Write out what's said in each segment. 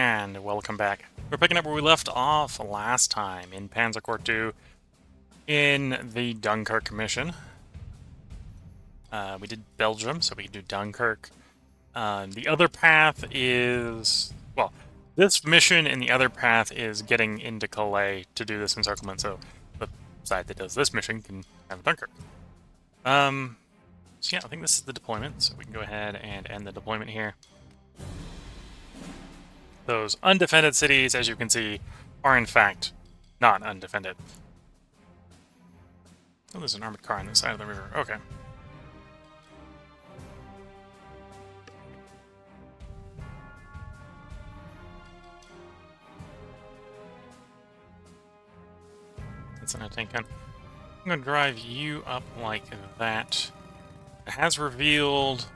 and welcome back. We're picking up where we left off last time in Panzer Corps 2 in the Dunkirk mission. We did Belgium, so we can do Dunkirk. The other path is... well, this mission and the other path is getting into Calais to do this encirclement, so the side that does this mission can have Dunkirk. So yeah, I think this is the deployment, so we can go ahead and end the deployment here. Those undefended cities, as you can see, are in fact not undefended. Oh, there's an armored car on the side of the river. Okay. That's an tank gun. I'm going to drive you up like that. It has revealed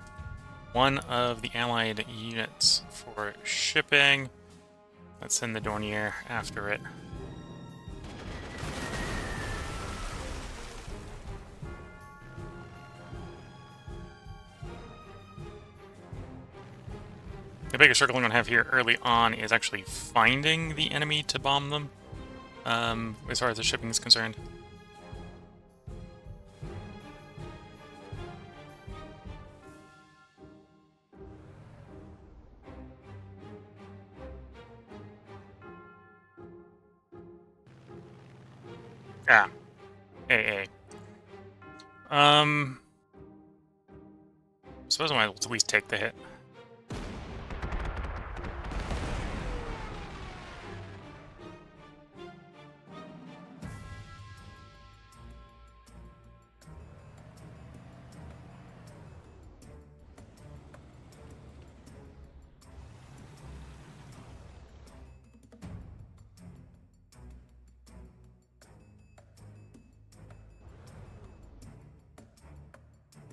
one of the allied units for shipping. Let's send the Dornier after it. The biggest struggle I'm going to have here early on is actually finding the enemy to bomb them, as far as the shipping is concerned. Ah. AA. Suppose I might at least take the hit.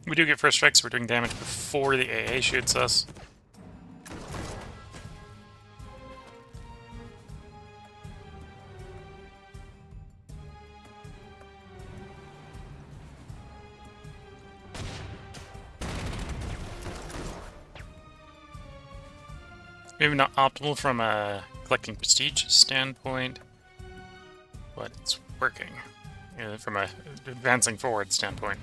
We do get first strikes, so we're doing damage before the AA shoots us. Maybe not optimal from a collecting prestige standpoint, but it's working from a advancing forward standpoint.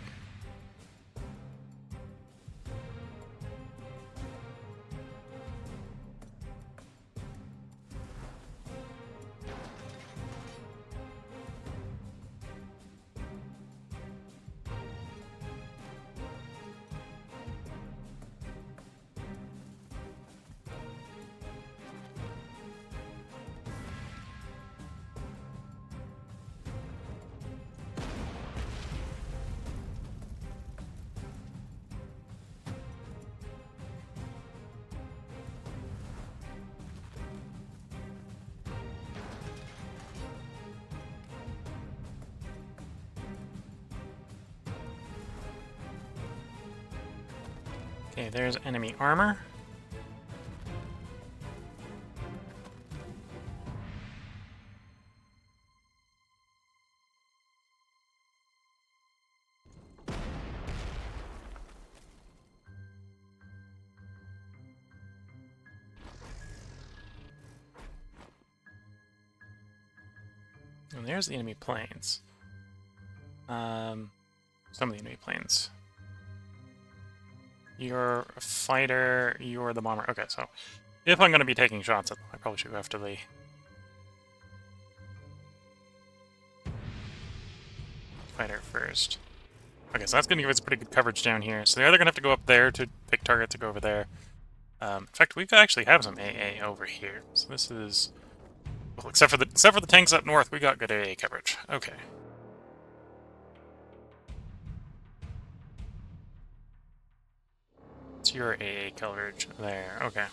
Okay, there's enemy armor. And there's the enemy planes. Some of the enemy planes. You're a fighter, you're the bomber. Okay, so if I'm going to be taking shots at them, I probably should go after the fighter first. Okay, so that's going to give us pretty good coverage down here. So they're either going to have to go up there to pick targets to go over there. In fact, we could actually have some AA over here. So this is... well, except for the tanks up north, we got good AA coverage. Okay. It's your AA coverage there. Okay.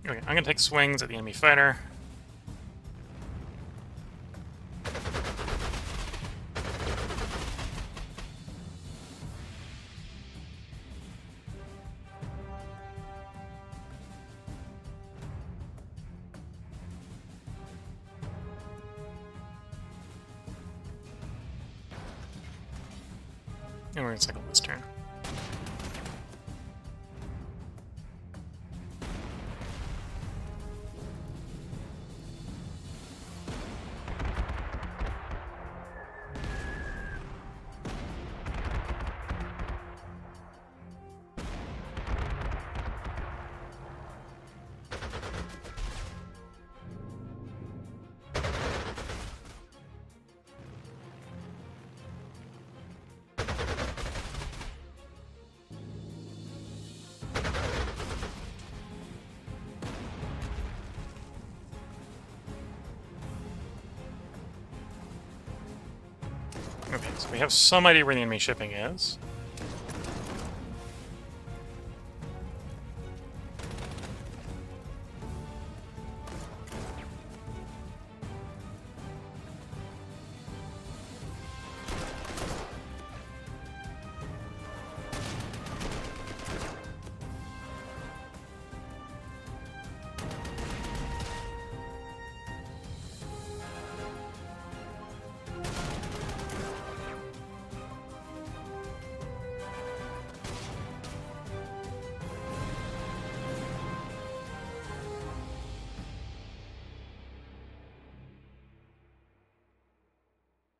Okay, I'm gonna take swings at the enemy fighter. And we're gonna cycle this turn. Okay, so we have some idea where the enemy shipping is.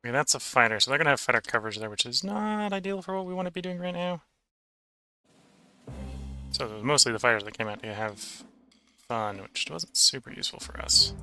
Okay, that's a fighter, so they're going to have fighter coverage there, which is not ideal for what we want to be doing right now. So it was mostly the fighters that came out to have fun, which wasn't super useful for us.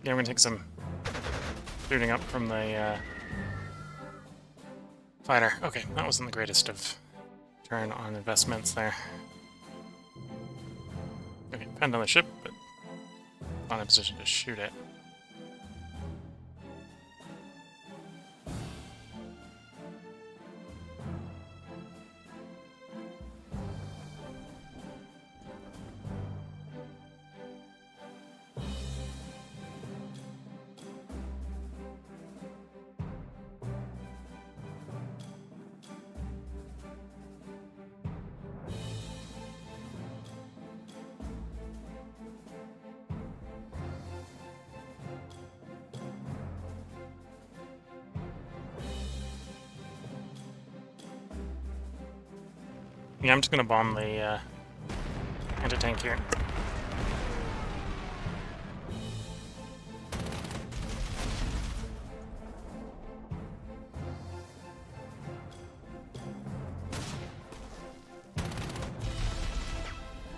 Yeah, we're gonna take some shooting up from the fighter. Okay, that wasn't the greatest of turn on investments there. Okay, depend on the ship, but not in a position to shoot it. Yeah, I'm just gonna bomb the anti-tank here.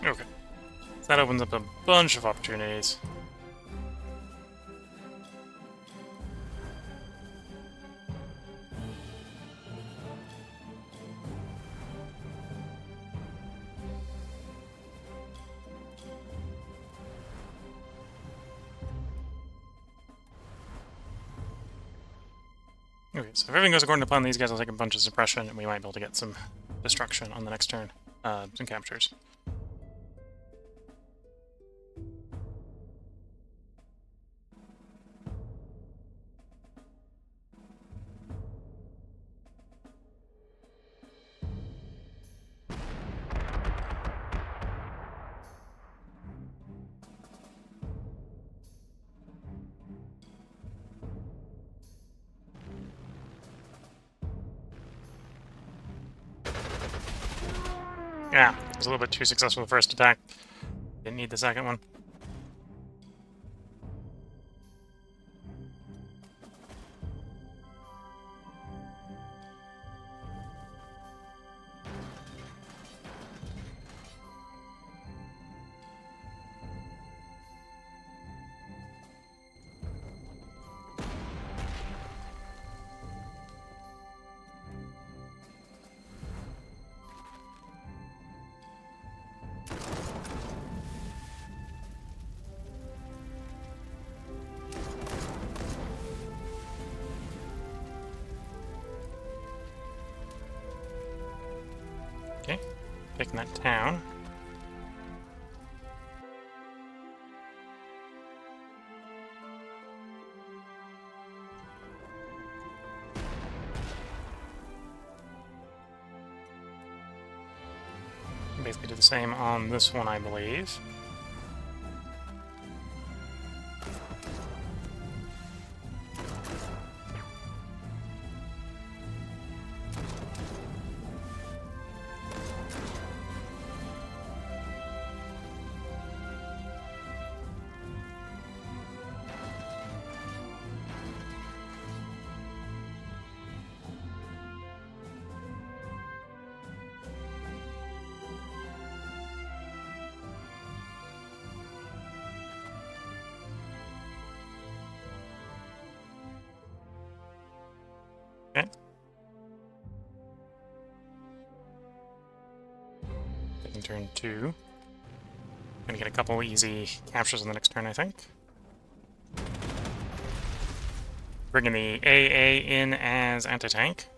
Okay. So that opens up a bunch of opportunities. Okay, so if everything goes according to plan, these guys will take a bunch of suppression, and we might be able to get some destruction on the next turn. Some captures. Yeah, it was a little bit too successful the first attack. Didn't need the second one. taking that town. Basically do the same on this one, I believe. Okay. Taking turn 2. Gonna get a couple easy captures on the next turn, I think. Bringing the AA in as anti-tank.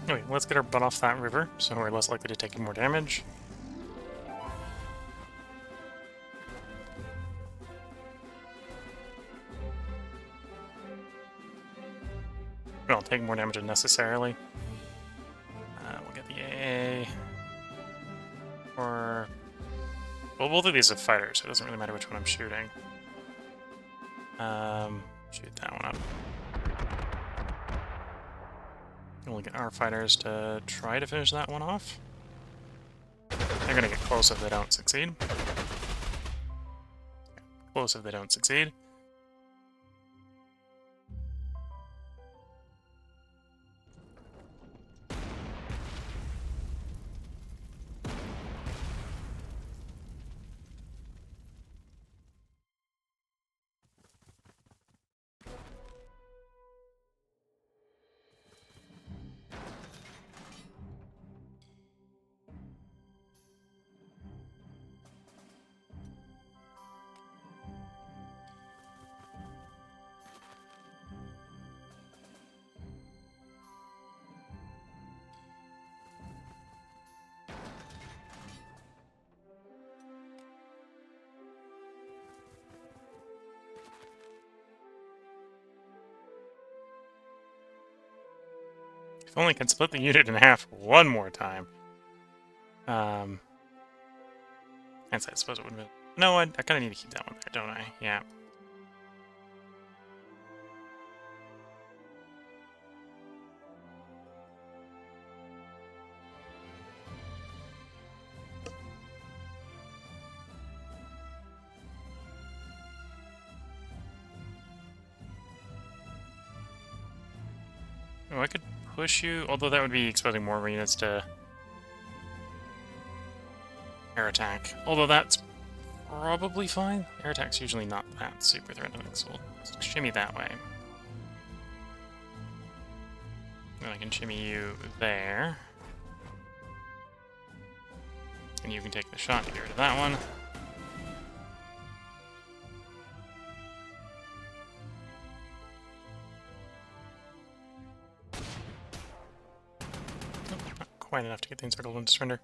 Anyway, let's get our butt off that river, so we're less likely to take more damage. We don't take more damage unnecessarily. We'll get the AA. Or... well, both of these are fighters, so it doesn't really matter which one I'm shooting. Shoot that one up. We'll get our fighters to try to finish that one off. They're gonna get close if they don't succeed. Close if they don't succeed. If only I could split the unit in half one more time. And I suppose it would have been... no, I kind of need to keep that one there, don't I? Yeah. Oh, I could push you, although that would be exposing more units to air attack. Although that's probably fine. Air attack's usually not that super threatening, so we'll shimmy that way. And I can shimmy you there. And you can take the shot to get rid of that one. Nope, not quite enough to get the encircled one to surrender.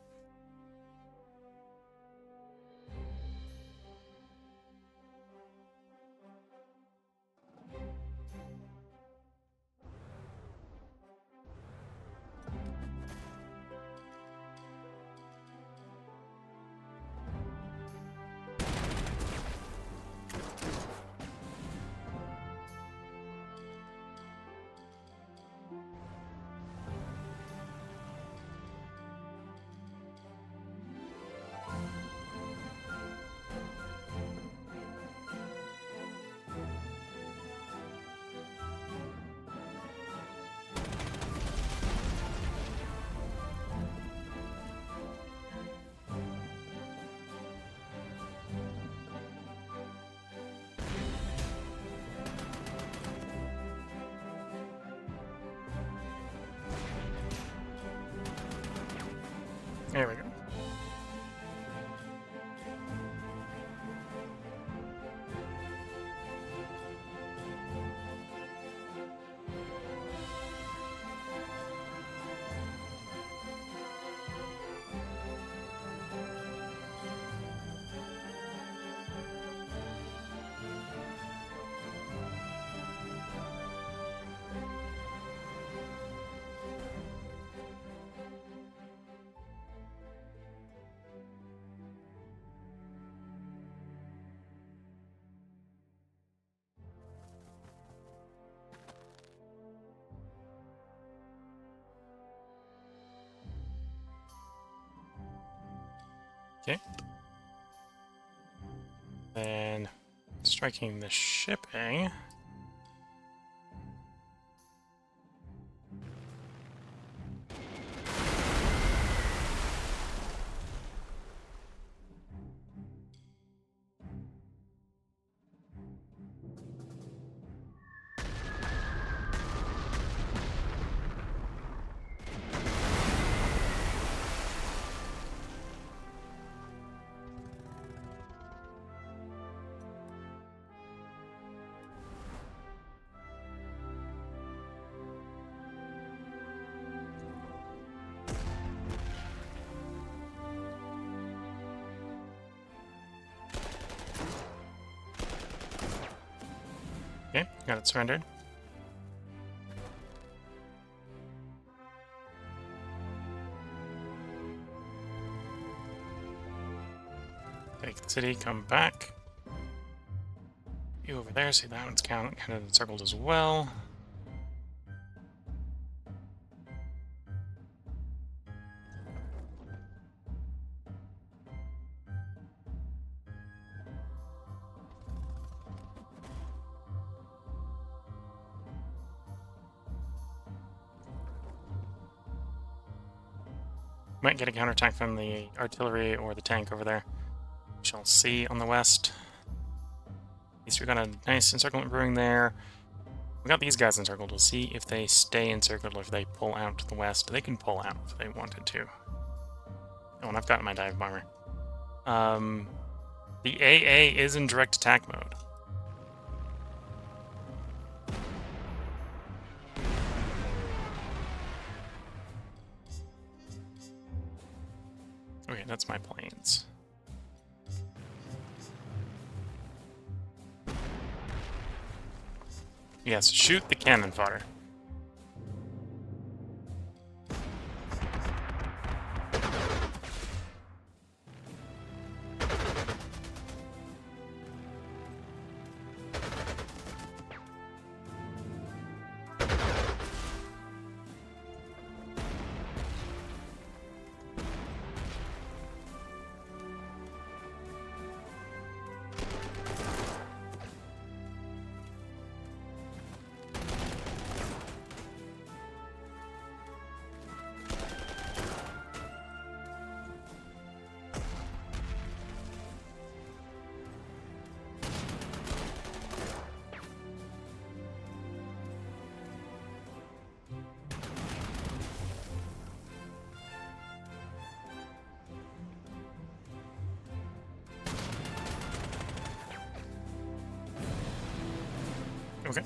There we go. Okay. Then striking the shipping. Okay, got it surrendered. Take the city, come back. You over there, see that one's kind of encircled as well. Might get a counterattack from the artillery or the tank over there. We shall see on the west. At least we got a nice encirclement brewing there. We got these guys encircled. We'll see if they stay encircled or if they pull out to the west. They can pull out if they wanted to. Oh, and I've got my dive bomber. The AA is in direct attack mode. Okay, that's my planes. Yes, shoot the cannon fodder. Okay.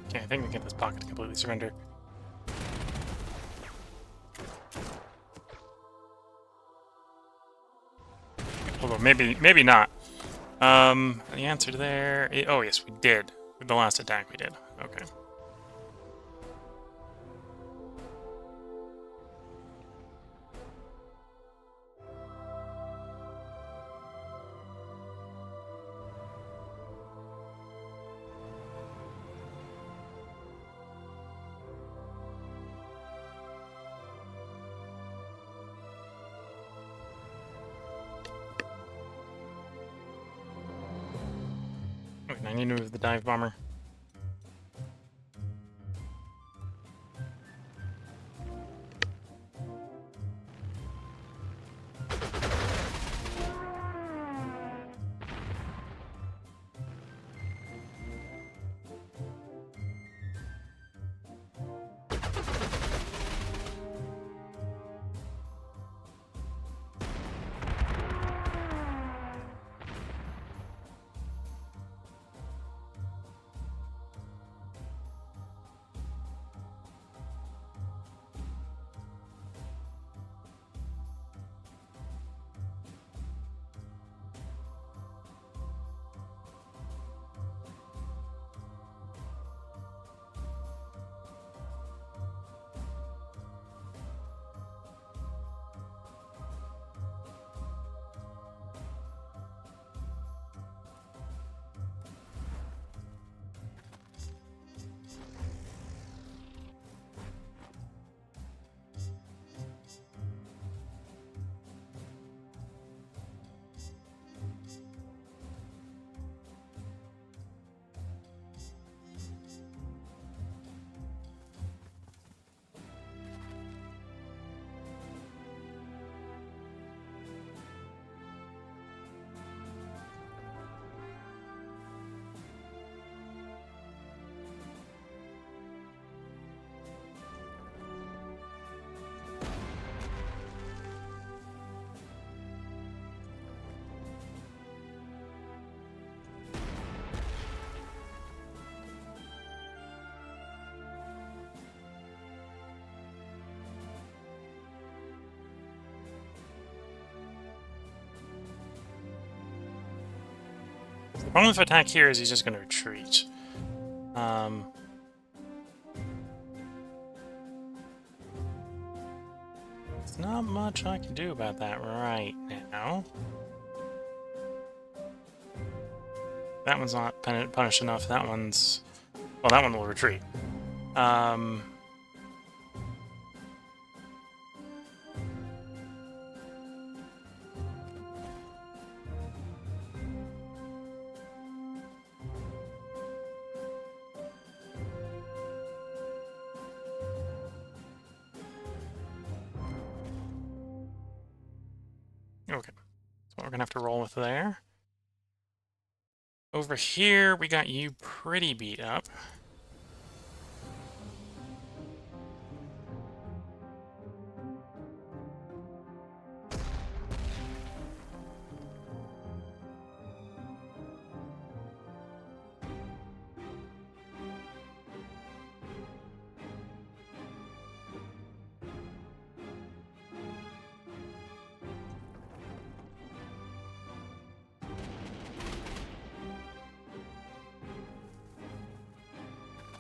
Okay, I think we get this pocket to completely surrender. Although maybe not. The answer to there... Oh, yes, we did. With the last attack, we did. Okay. Okay, I need to move the dive bomber. The problem with attack here is he's just going to retreat. There's not much I can do about that right now. That one's not punished enough. That one's... Well, that one will retreat. Okay, so we're gonna have to roll with there. Over here, we got you pretty beat up.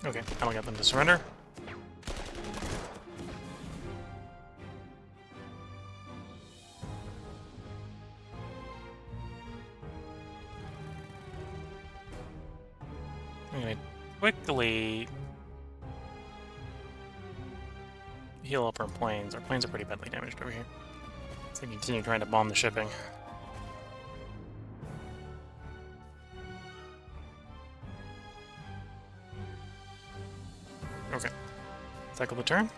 Okay, that'll get them to surrender. I'm gonna quickly heal up our planes. Our planes are pretty badly damaged over here. So we continue trying to bomb the shipping. Okay. Cycle the turn.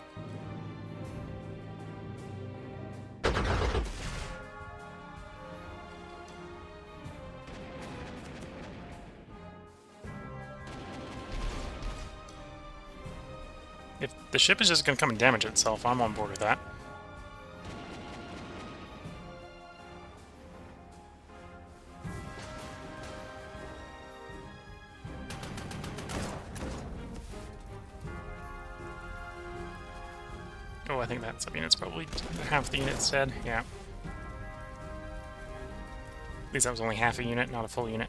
If the ship is just going to come and damage itself, I'm on board with that. Oh, I think that subunit's probably half the unit dead. Yeah. At least that was only half a unit, not a full unit.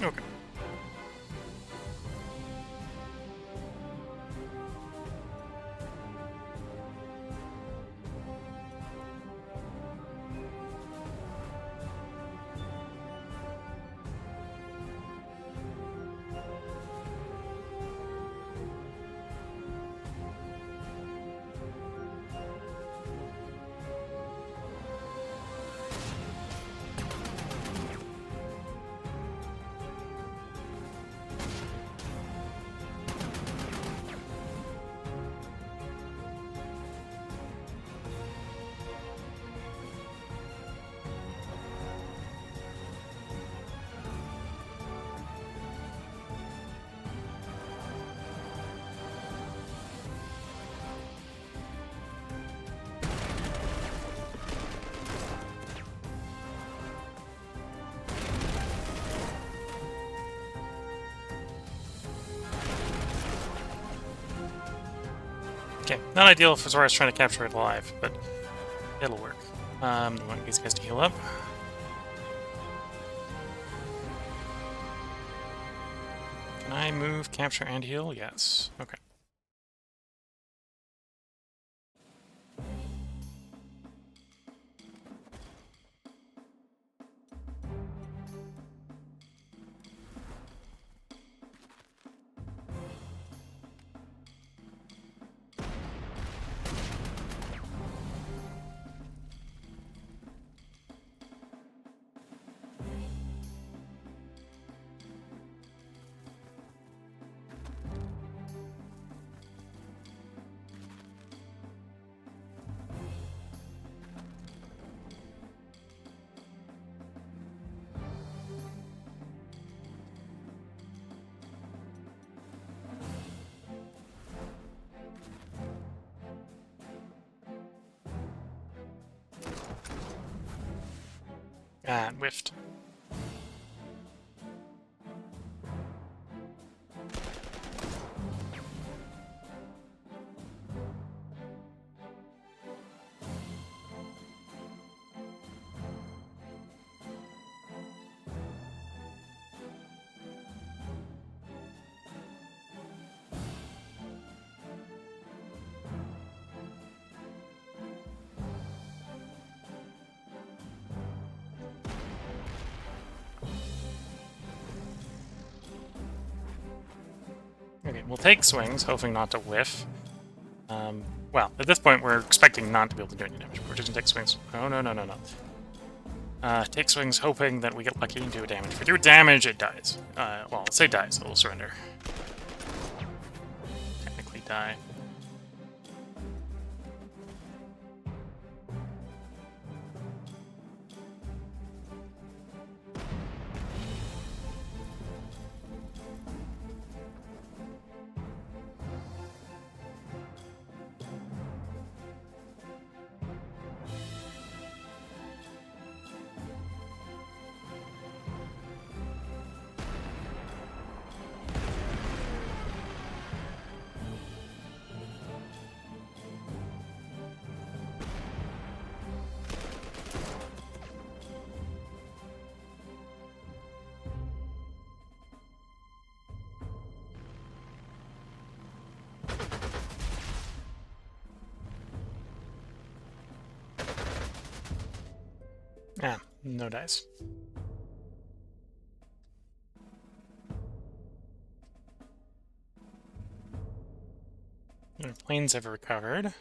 Okay. Okay, not ideal if Zora's trying to capture it alive, but it'll work. I want these guys to heal up. Can I move, capture, and heal? Yes. Okay. Ah, whiffed. Okay, we'll take swings, hoping not to whiff. Well, at this point, we're expecting not to be able to do any damage. We're just gonna take swings. Oh, no, no, no, no. Take swings, hoping that we get lucky and do damage. If we do damage, it dies. Well, let's say dies, so we'll surrender. Technically die. Ah, no dice. Our planes have recovered.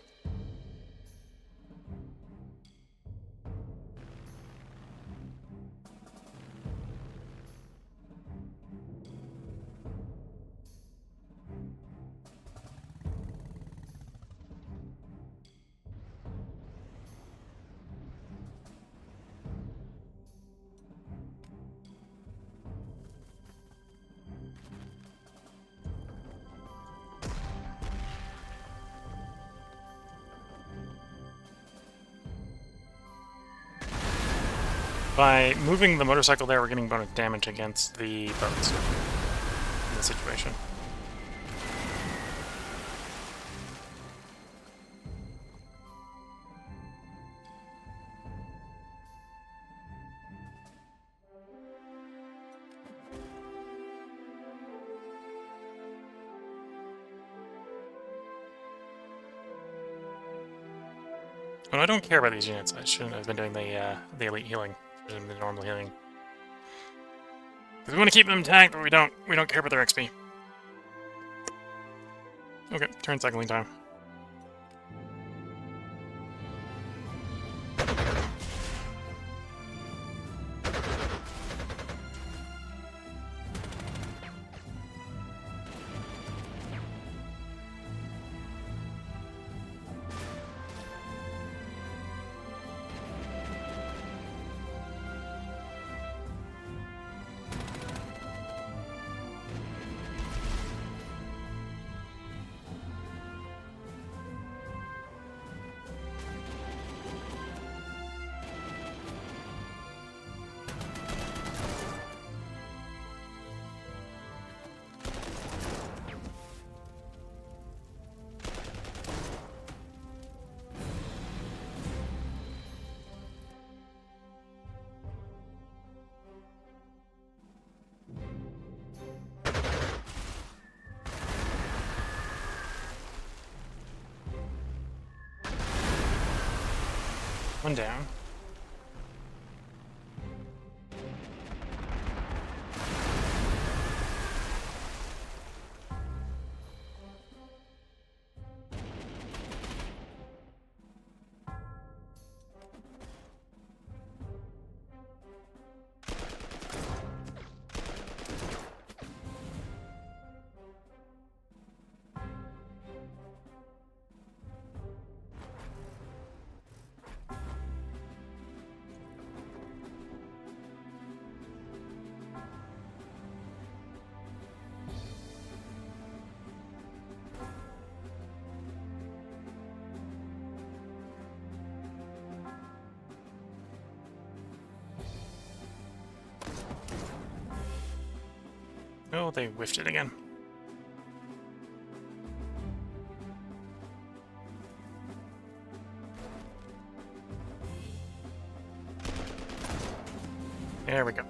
By moving the motorcycle there, we're getting bonus damage against the boats in this situation. Well, I don't care about these units. I shouldn't have been doing the elite healing. Should have been the normal healing. Because we want to keep them intact, but we don't care about their XP. Okay, turn cycling time. One down. Oh, they whiffed it again. There we go.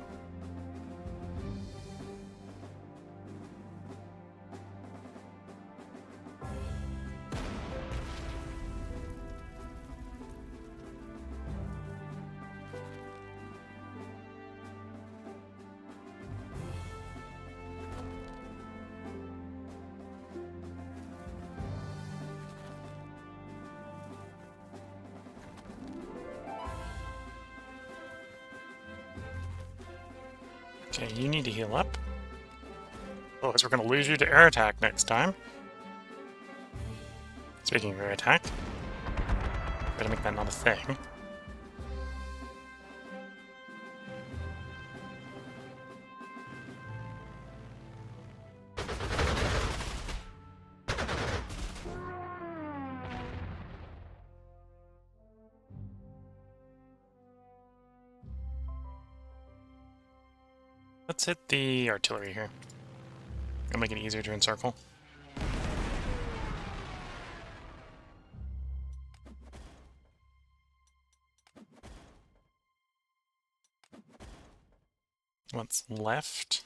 Okay, you need to heal up. Otherwise we're going to lose you to air attack next time. Speaking of air attack, better make that not a thing. Let's hit the artillery here. It'll make it easier to encircle. What's left?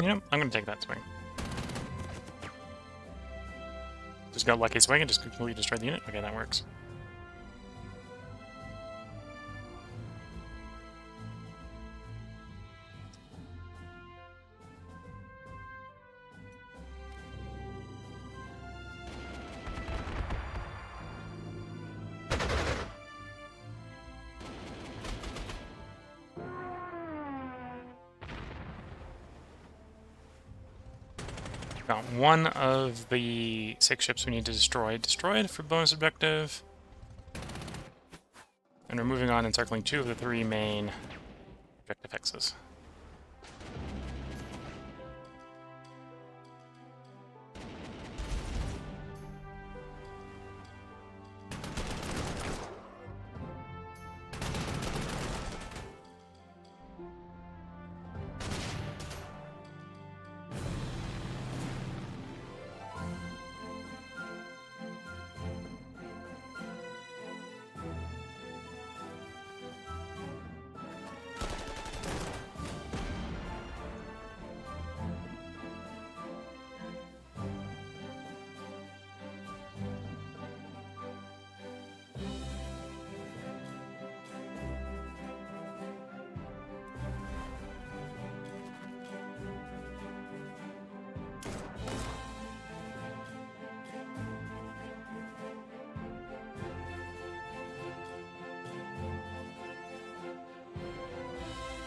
You know, I'm gonna take that swing. Just got lucky swing and just completely destroyed the unit. Okay, that works. Got one of the 6 ships we need to destroy destroyed for bonus objective. And we're moving on and circling 2 of the 3 main objective X's.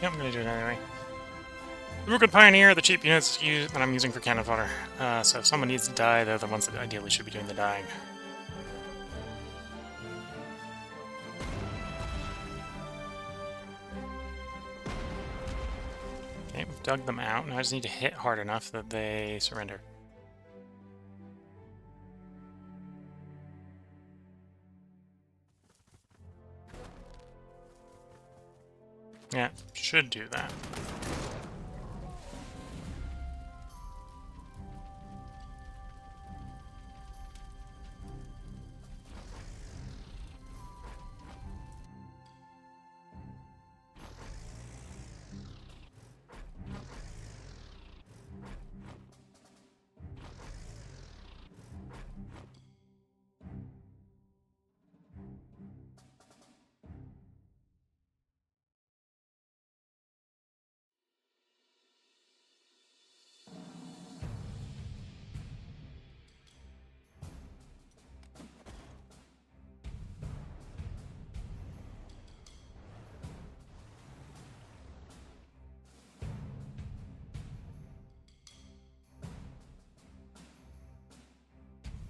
Yep, I'm gonna do it anyway. The Rookwood Pioneer, the cheap units that I'm using for cannon fodder. So if someone needs to die, they're the ones that ideally should be doing the dying. Okay, we've dug them out, and I just need to hit hard enough that they surrender. Yeah, should do that.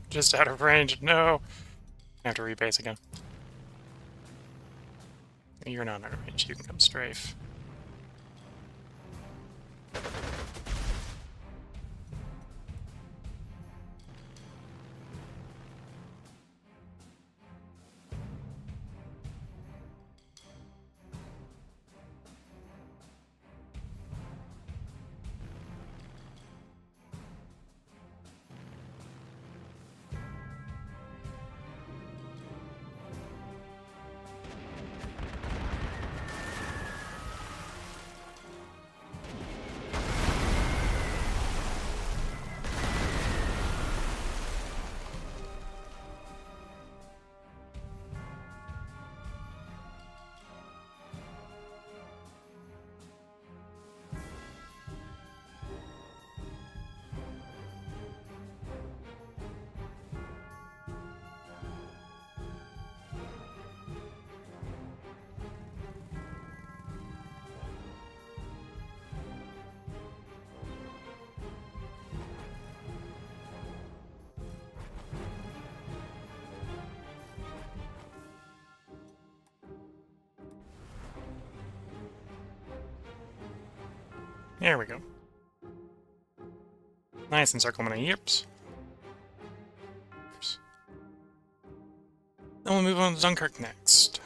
Just out of range. No! I have to rebase again. You're not out of range. You can come strafe. There we go. Nice encirclement of yips. Then we'll move on to Dunkirk next.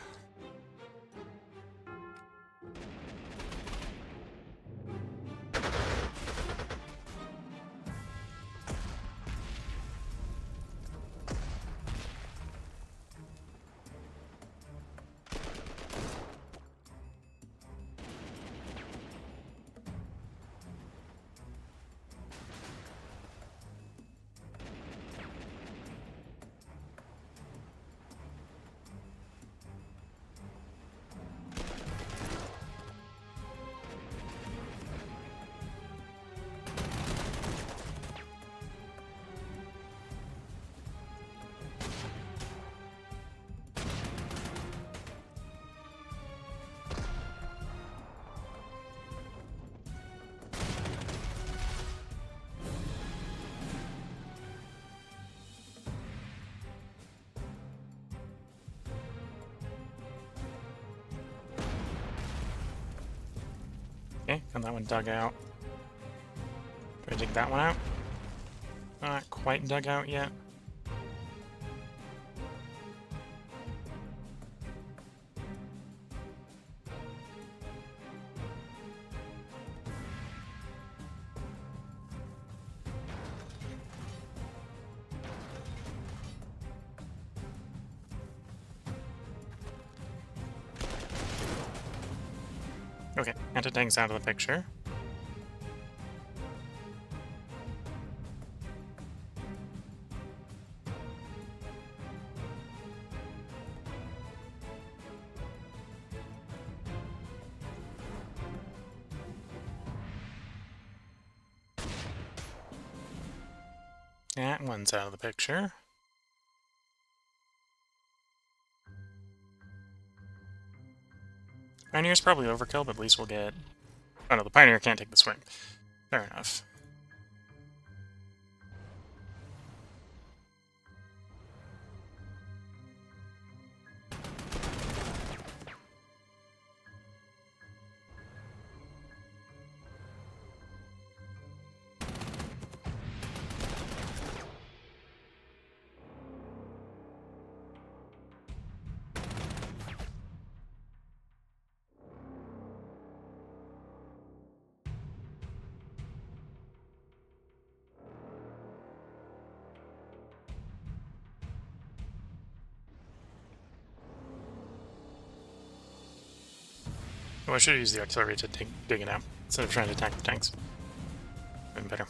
Okay, and that one dug out. Do I dig that one out? Not quite dug out yet. Okay, anti-tank's out of the picture. That one's out of the picture. Pioneer's probably overkill, but at least we'll get... Oh no, the Pioneer can't take the swing. Fair enough. Oh, I should have used the artillery to dig it out, instead of trying to attack the tanks. Been better.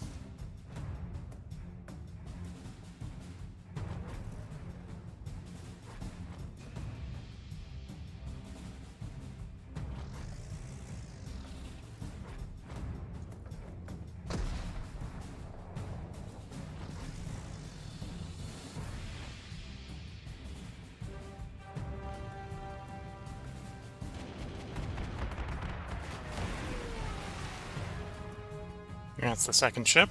That's the second ship.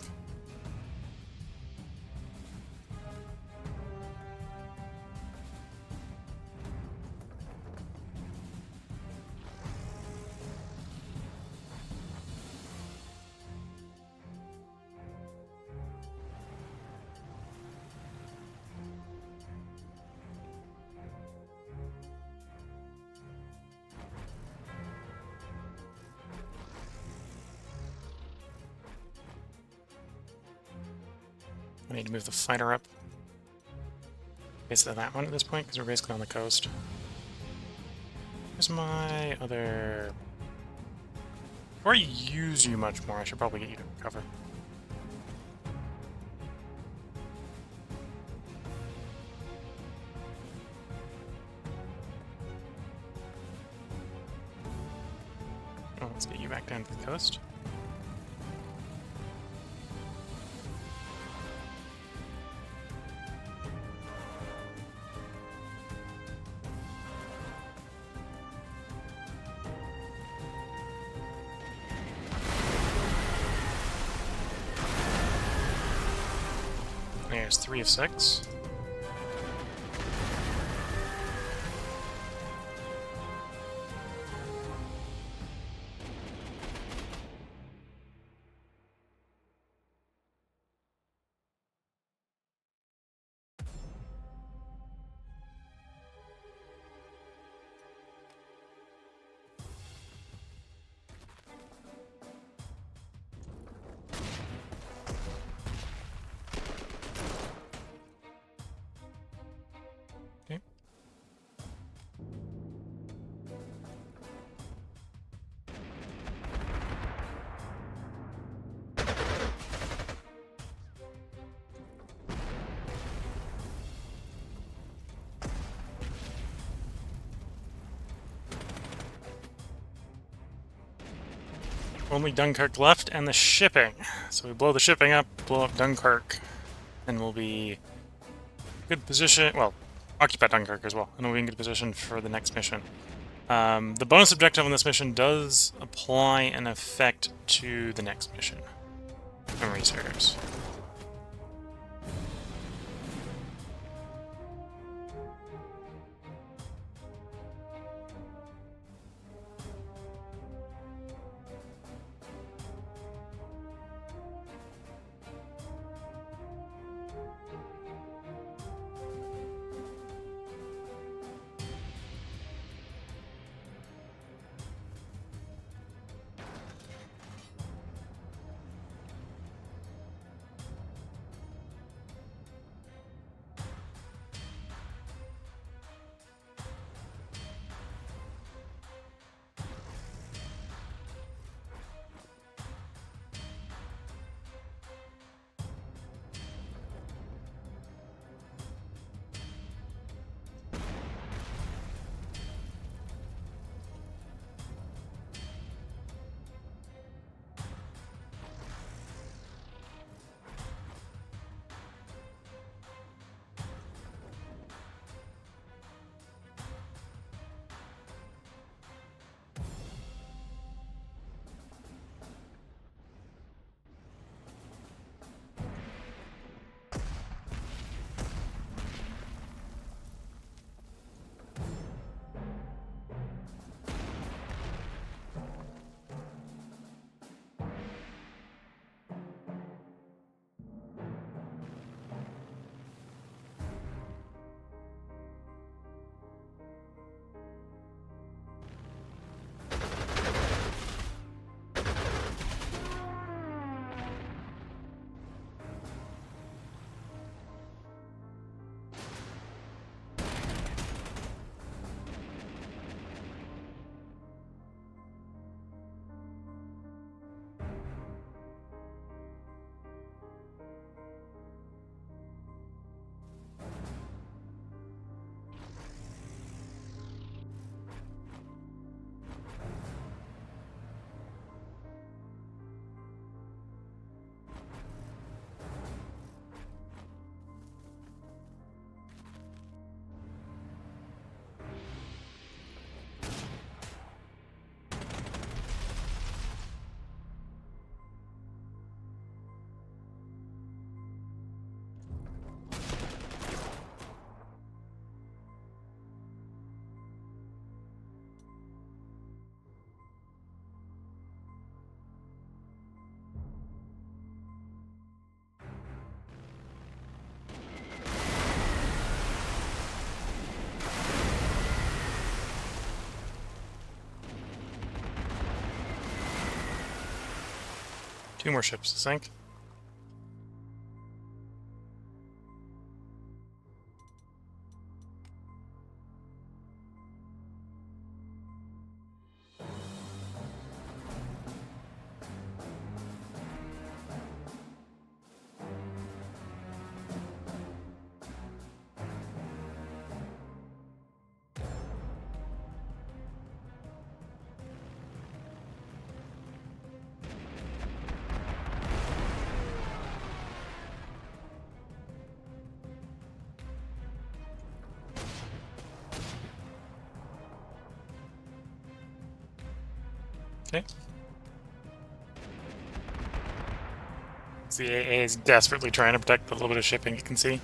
I need to move the fighter up. Basically that one at this point, because we're basically on the coast. Where's my other... Before I use you much more, I should probably get you to cover. Oh, let's get you back down to the coast. There's 3 of 6. Okay. Only Dunkirk left, and the shipping. So we blow the shipping up, blow up Dunkirk, and we'll be good position. Well, occupy Dunkirk as well, and we'll be in good position for the next mission. The bonus objective on this mission does apply an effect to the next mission. Memory serves. 2 more ships to sink. Okay. So the AA is desperately trying to protect the little bit of shipping you can see.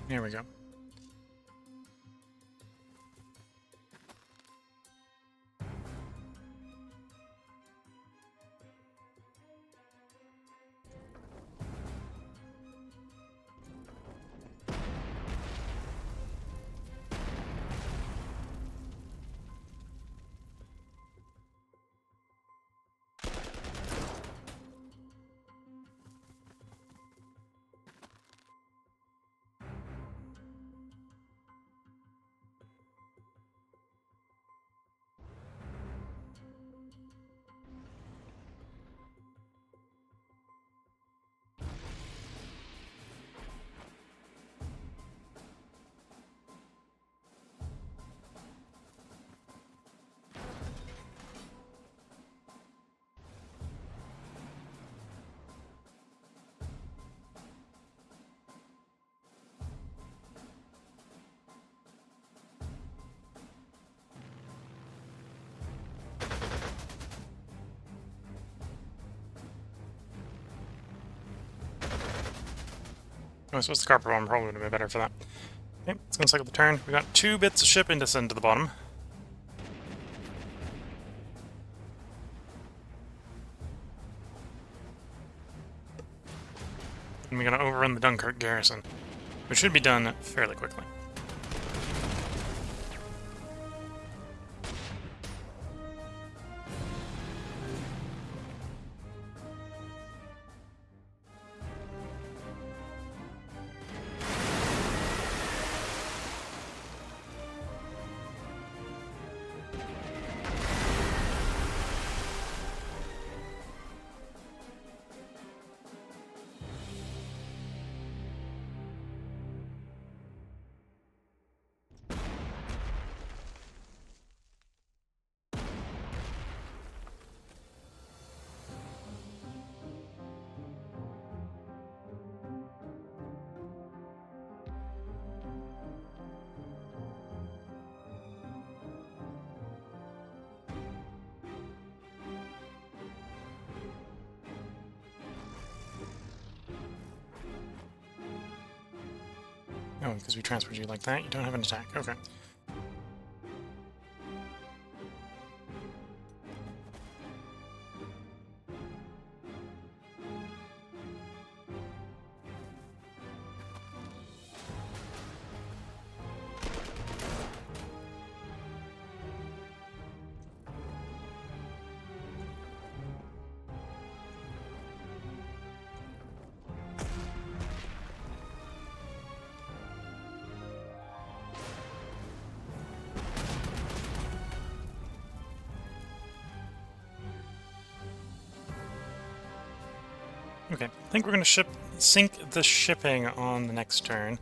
Here we go. Oh, I suppose the copper one probably would have been better for that. Okay, it's going to cycle the turn. We got 2 bits of shipping to send to the bottom. And we're going to overrun the Dunkirk garrison, which should be done fairly quickly. Oh, because we transferred you like that, you don't have an attack. Okay. Okay, I think we're going to sink the shipping on the next turn.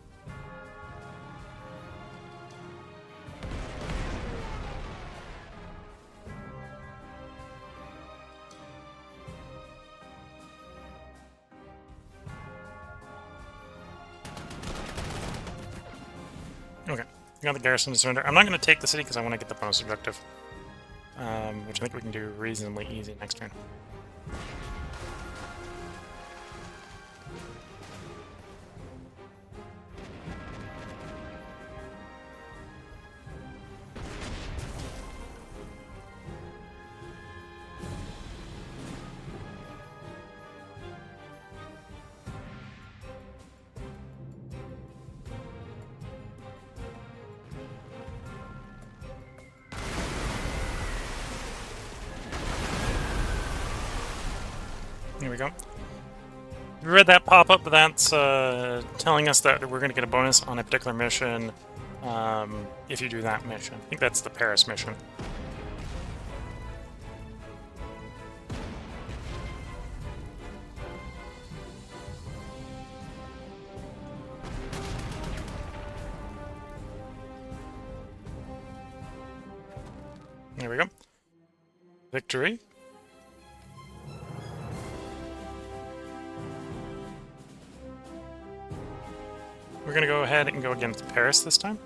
Okay, got the garrison to surrender. I'm not going to take the city because I want to get the bonus objective, which I think we can do reasonably easy next turn. Here we go. You read that pop-up, that's telling us that we're going to get a bonus on a particular mission if you do that mission. I think that's the Paris mission. There we go. Victory. We're going to go ahead and go against Paris this time.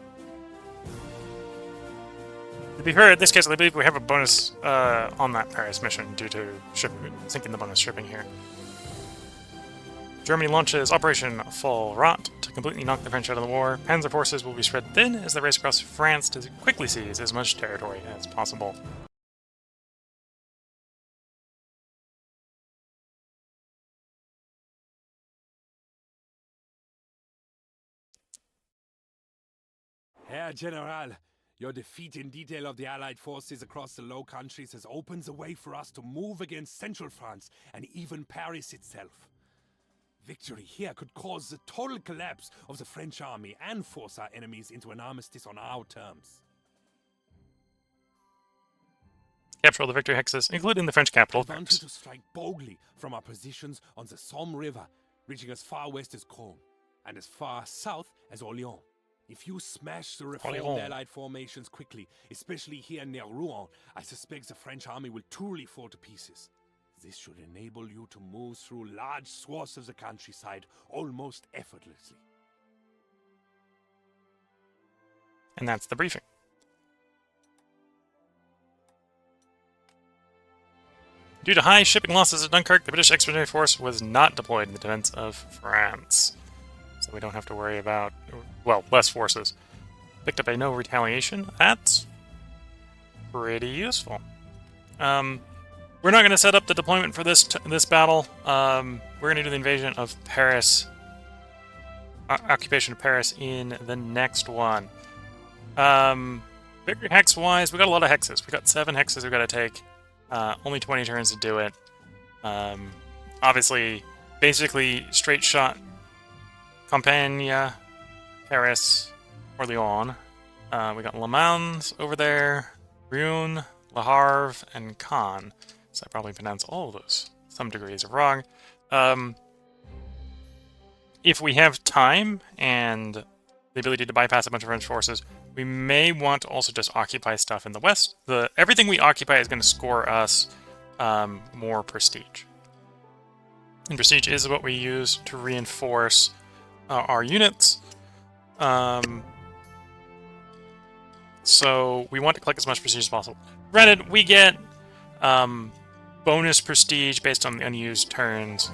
To be fair, in this case, I believe we have a bonus on that Paris mission due to sinking the bonus shipping here. Germany launches Operation Full Rot to completely knock the French out of the war. Panzer forces will be spread thin as they race across France to quickly seize as much territory as possible. Herr General, your defeat in detail of the Allied forces across the Low Countries has opened the way for us to move against Central France and even Paris itself. Victory here could cause the total collapse of the French army and force our enemies into an armistice on our terms. Capture all the victory hexes, including the French capital. I want you to strike boldly from our positions on the Somme River, reaching as far west as Caen and as far south as Orléans. If you smash the reformed Allied formations quickly, especially here near Rouen, I suspect the French army will truly fall to pieces. This should enable you to move through large swaths of the countryside almost effortlessly. And that's the briefing. Due to high shipping losses at Dunkirk, the British Expeditionary Force was not deployed in the defense of France. So we don't have to worry about, well, less forces. Picked up a no retaliation. That's pretty useful. We're not going to set up the deployment for this battle. We're going to do the invasion of Paris, occupation of Paris in the next one. Victory hex-wise, we got a lot of hexes. We got 7 hexes we've got to take. Only 20 turns to do it. Obviously, basically straight shot. Campagne, Paris, Orléans. We got Le Mans over there, Rouen, Le Havre, and Caen. So I probably pronounce all of those. Some degrees of wrong. If we have time and the ability to bypass a bunch of French forces, we may want to also just occupy stuff in the west. Everything we occupy is going to score us more prestige. And prestige is what we use to reinforce our units. So we want to collect as much prestige as possible. Granted, we get bonus prestige based on the unused turns,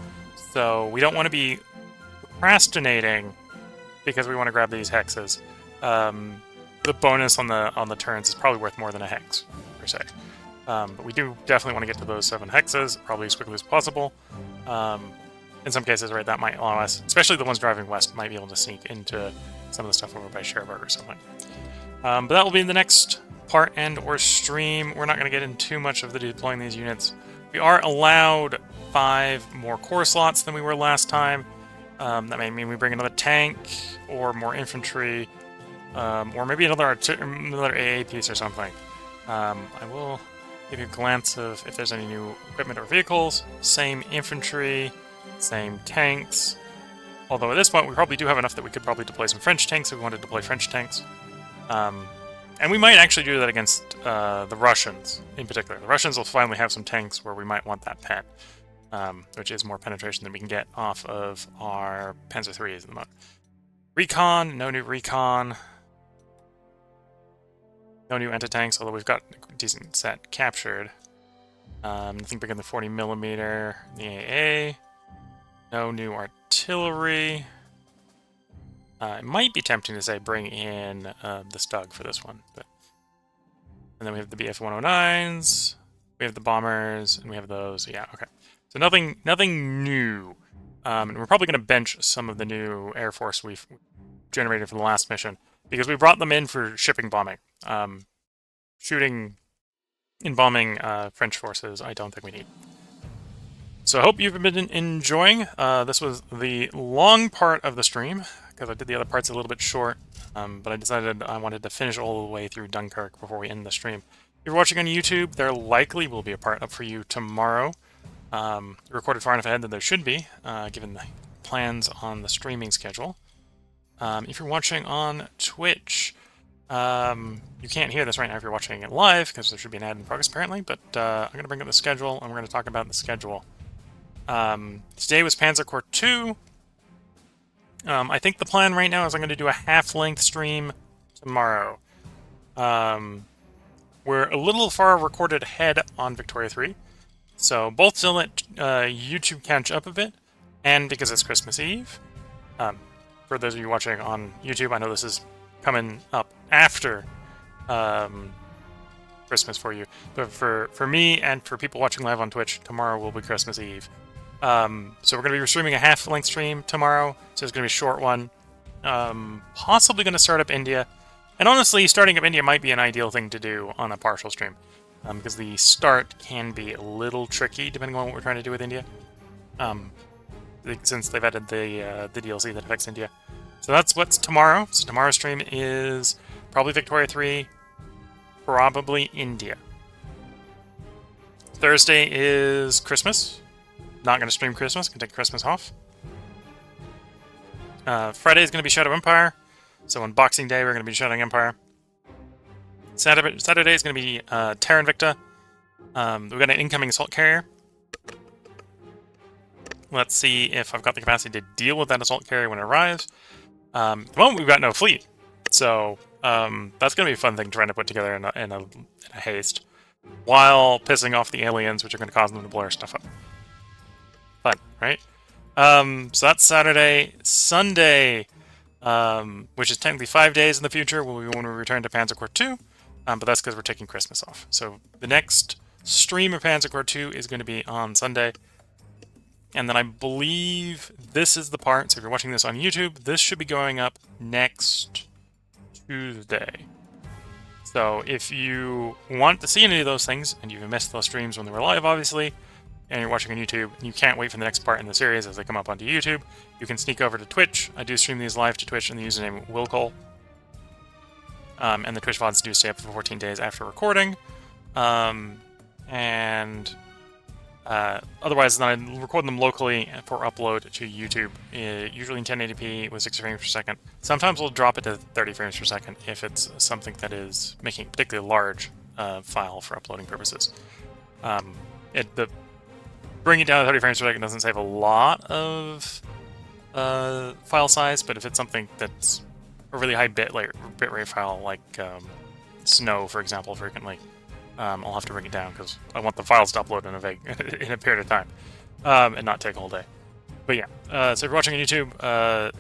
so we don't want to be procrastinating because we want to grab these hexes. The bonus on the turns is probably worth more than a hex, per se. But we do definitely want to get to those 7 hexes, probably as quickly as possible. In some cases, right, that might allow us, especially the ones driving west, might be able to sneak into some of the stuff over by Cherbourg or something. But that will be in the next part and or stream. We're not going to get into too much of the deploying these units. We are allowed 5 more core slots than we were last time. That may mean we bring another tank or more infantry, or maybe another AA piece or something. I will give you a glance of if there's any new equipment or vehicles. Same infantry. Same tanks. Although at this point, we probably do have enough that we could probably deploy some French tanks if we wanted to deploy French tanks. And we might actually do that against the Russians, in particular. The Russians will finally have some tanks where we might want that pet, which is more penetration than we can get off of our Panzer IIIs at the moment. Recon, no new recon. No new anti-tanks, although we've got a decent set captured. Nothing bigger than 40mm, the AA. No new artillery. It might be tempting to say bring in the Stug for this one, but and then we have the BF-109s, we have the bombers, and we have those. Yeah, okay. So nothing new. And we're probably going to bench some of the new Air Force we've generated for the last mission because we brought them in for shipping bombing. Shooting and bombing French forces, I don't think we need. So I hope you've been enjoying. This was the long part of the stream, because I did the other parts a little bit short, but I decided I wanted to finish all the way through Dunkirk before we end the stream. If you're watching on YouTube, there likely will be a part up for you tomorrow. Recorded far enough ahead that there should be, given the plans on the streaming schedule. If you're watching on Twitch, you can't hear this right now if you're watching it live, because there should be an ad in progress apparently, but I'm going to bring up the schedule, and we're going to talk about the schedule. Today was Panzer Corps 2. I think the plan right now is I'm going to do a half-length stream tomorrow. We're a little far recorded ahead on Victoria 3, so both to let YouTube catch up a bit, and because it's Christmas Eve. For those of you watching on YouTube, I know this is coming up after Christmas for you, but for me and for people watching live on Twitch, tomorrow will be Christmas Eve. So we're going to be streaming a half-length stream tomorrow, so it's going to be a short one. Possibly going to start up India. And honestly, starting up India might be an ideal thing to do on a partial stream, because the start can be a little tricky depending on what we're trying to do with India, since they've added the DLC that affects India. So that's what's tomorrow. So tomorrow's stream is probably Victoria 3, probably India. Thursday is Christmas. Not going to stream Christmas, going to take Christmas off. Friday is going to be Shadow Empire. So on Boxing Day, we're going to be Shadowing Empire. Saturday is going to be Terra Invicta. We've got an incoming assault carrier. Let's see if I've got the capacity to deal with that assault carrier when it arrives. At the moment, we've got no fleet. So that's going to be a fun thing trying to put together in a haste, while pissing off the aliens, which are going to cause them to blow our stuff up. Fun, right? So that's Saturday. Sunday, which is technically 5 days in the future, will be when we return to Panzer Corps 2, but that's because we're taking Christmas off. So the next stream of Panzer Corps 2 is going to be on Sunday. And then I believe this is the part, so if you're watching this on YouTube, this should be going up next Tuesday. So if you want to see any of those things, and you've missed those streams when they were live, obviously, and you're watching on YouTube, and you can't wait for the next part in the series as they come up onto YouTube, you can sneak over to Twitch. I do stream these live to Twitch in the username Willcole. And the Twitch VODs do stay up for 14 days after recording. Otherwise, then I record them locally for upload to YouTube, usually in 1080p with 60 frames per second. Sometimes we'll drop it to 30 frames per second if it's something that is making a particularly large file for uploading purposes. Bringing it down to 30 frames per second doesn't save a lot of file size, but if it's something that's a really high bitrate file, like Snow, for example, frequently, I'll have to bring it down because I want the files to upload in a period of time, and not take a whole day. But yeah, so if you're watching on YouTube,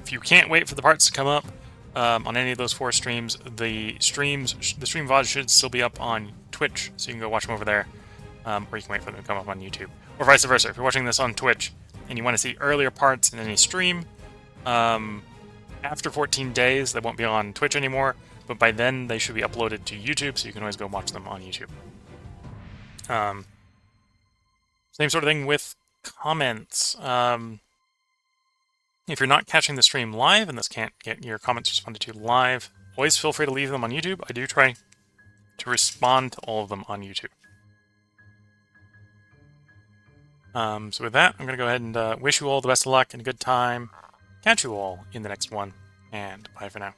if you can't wait for the parts to come up on any of those 4 streams, the stream VODs should still be up on Twitch, so you can go watch them over there, or you can wait for them to come up on YouTube, or vice versa. If you're watching this on Twitch and you want to see earlier parts in any stream, after 14 days, they won't be on Twitch anymore, but by then they should be uploaded to YouTube, so you can always go watch them on YouTube. Same sort of thing with comments. If you're not catching the stream live and this can't get your comments responded to live, always feel free to leave them on YouTube. I do try to respond to all of them on YouTube. So with that, I'm going to go ahead and wish you all the best of luck and a good time. Catch you all in the next one, and bye for now.